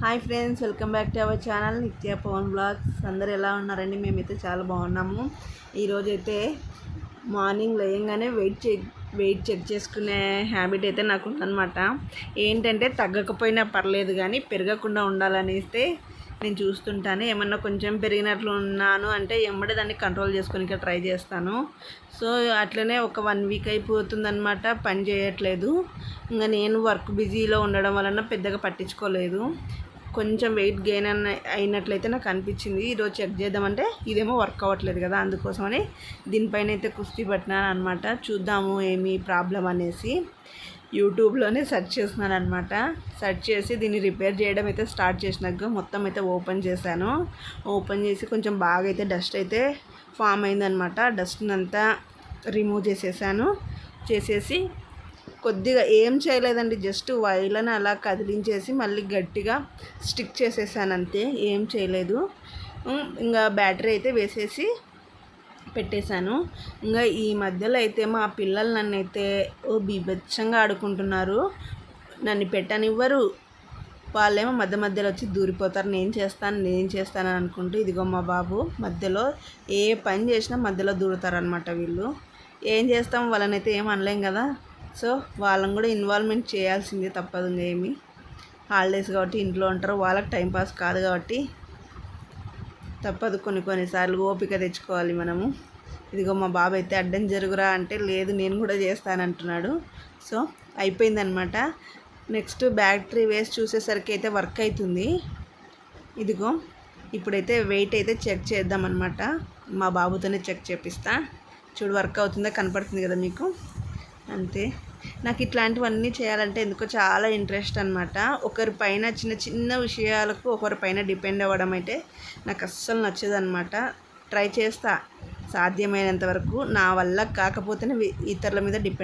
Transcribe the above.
Hi friends, welcome back to our channel నిత్య Pawan blogs. అందరు ఎలా ఉన్నారండి? మేమైతే చాలా బాగున్నాము. ఈరోజైతే మార్నింగ్ లేయంగానే వెయిట్ చెక్ చేసుకునే హ్యాబిట్ అయితే నాకు ఉందన్నమాట. ఏంటంటే తగ్గకపోయినా పర్లేదు కానీ పెరగకుండా ఉండాలనేస్తే నేను చూస్తుంటాను. ఏమన్నా కొంచెం పెరిగినట్లు ఉన్నాను అంటే ఎమ్మడే దాన్ని కంట్రోల్ చేసుకొని ట్రై చేస్తాను. సో అట్లనే ఒక 1 వీక్ అయిపోతుందన్నమాట, పని చేయట్లేదు. ఇంకా నేను వర్క్ బిజీలో ఉండడం వలన పెద్దగా పట్టించుకోలేదు. కొంచెం వెయిట్ గెయిన్ అయినట్లయితే నాకు అనిపించింది. ఈరోజు చెక్ చేద్దామంటే ఇదేమో వర్క్ అవ్వట్లేదు కదా, అందుకోసమని దీనిపైన అయితే కుస్తీ పట్టినాను అనమాట. చూద్దాము ఏమి ప్రాబ్లం అనేసి యూట్యూబ్లోనే సెర్చ్ చేస్తున్నాను అనమాట. సెర్చ్ చేసి దీన్ని రిపేర్ చేయడం అయితే స్టార్ట్ చేసినాక మొత్తం అయితే ఓపెన్ చేశాను. ఓపెన్ చేసి కొంచెం బాగా అయితే డస్ట్ అయితే ఫామ్ అయిందనమాట. డస్ట్ని అంతా రిమూవ్ చేసేసాను. చేసేసి కొద్దిగా ఏం చేయలేదండి, జస్ట్ వైర్లను అలా కదిలించేసి మళ్ళీ గట్టిగా స్టిక్ చేసేసాను అంతే, ఏం చేయలేదు. ఇంకా బ్యాటరీ అయితే వేసేసి పెట్టేశాను. ఇంకా ఈ మధ్యలో అయితే మా పిల్లలు నన్ను అయితే బీభత్సంగా ఆడుకుంటున్నారు. నన్ను పెట్టనివ్వరు. వాళ్ళేమో మధ్యలో వచ్చి దూరిపోతారు. నేను చేస్తాను అనుకుంటూ. ఇదిగో మా బాబు మధ్యలో ఏ పని చేసినా మధ్యలో దూరుతారనమాట వీళ్ళు. ఏం చేస్తాం, వాళ్ళనైతే ఏం అనలేం కదా. సో వాళ్ళని కూడా ఇన్వాల్వ్మెంట్ చేయాల్సిందే, తప్పదు. ఏమి హాలిడేస్ కాబట్టి ఇంట్లో ఉంటారు, వాళ్ళకి టైంపాస్ కాదు కాబట్టి తప్పదు. కొన్నిసార్లు ఓపిక తెచ్చుకోవాలి మనము. ఇదిగో మా బాబు అయితే అడ్డం జరుగురా అంటే లేదు నేను కూడా చేస్తానంటున్నాడు. సో అయిపోయిందనమాట. నెక్స్ట్ బ్యాటరీ వేసి చూసేసరికి అయితే వర్క్ అవుతుంది. ఇదిగో ఇప్పుడైతే వెయిట్ అయితే చెక్ చేద్దామన్నమాట. మా బాబుతోనే చెక్ చేపిస్తా. చూడు వర్క్ అవుతుందా, కనపడుతుంది కదా మీకు. అంతే. నాకు ఇట్లాంటివన్నీ చేయాలంటే ఎందుకో చాలా ఇంట్రెస్ట్ అనమాట. ఒకరిపైన చిన్న విషయాలకు ఒకరిపైన డిపెండ్ అవ్వడం అయితే నాకు అస్సలు నచ్చదనమాట. ట్రై చేస్తా సాధ్యమైనంత వరకు. నా వల్ల కాకపోతేనే ఇతరుల మీద డిపెండ్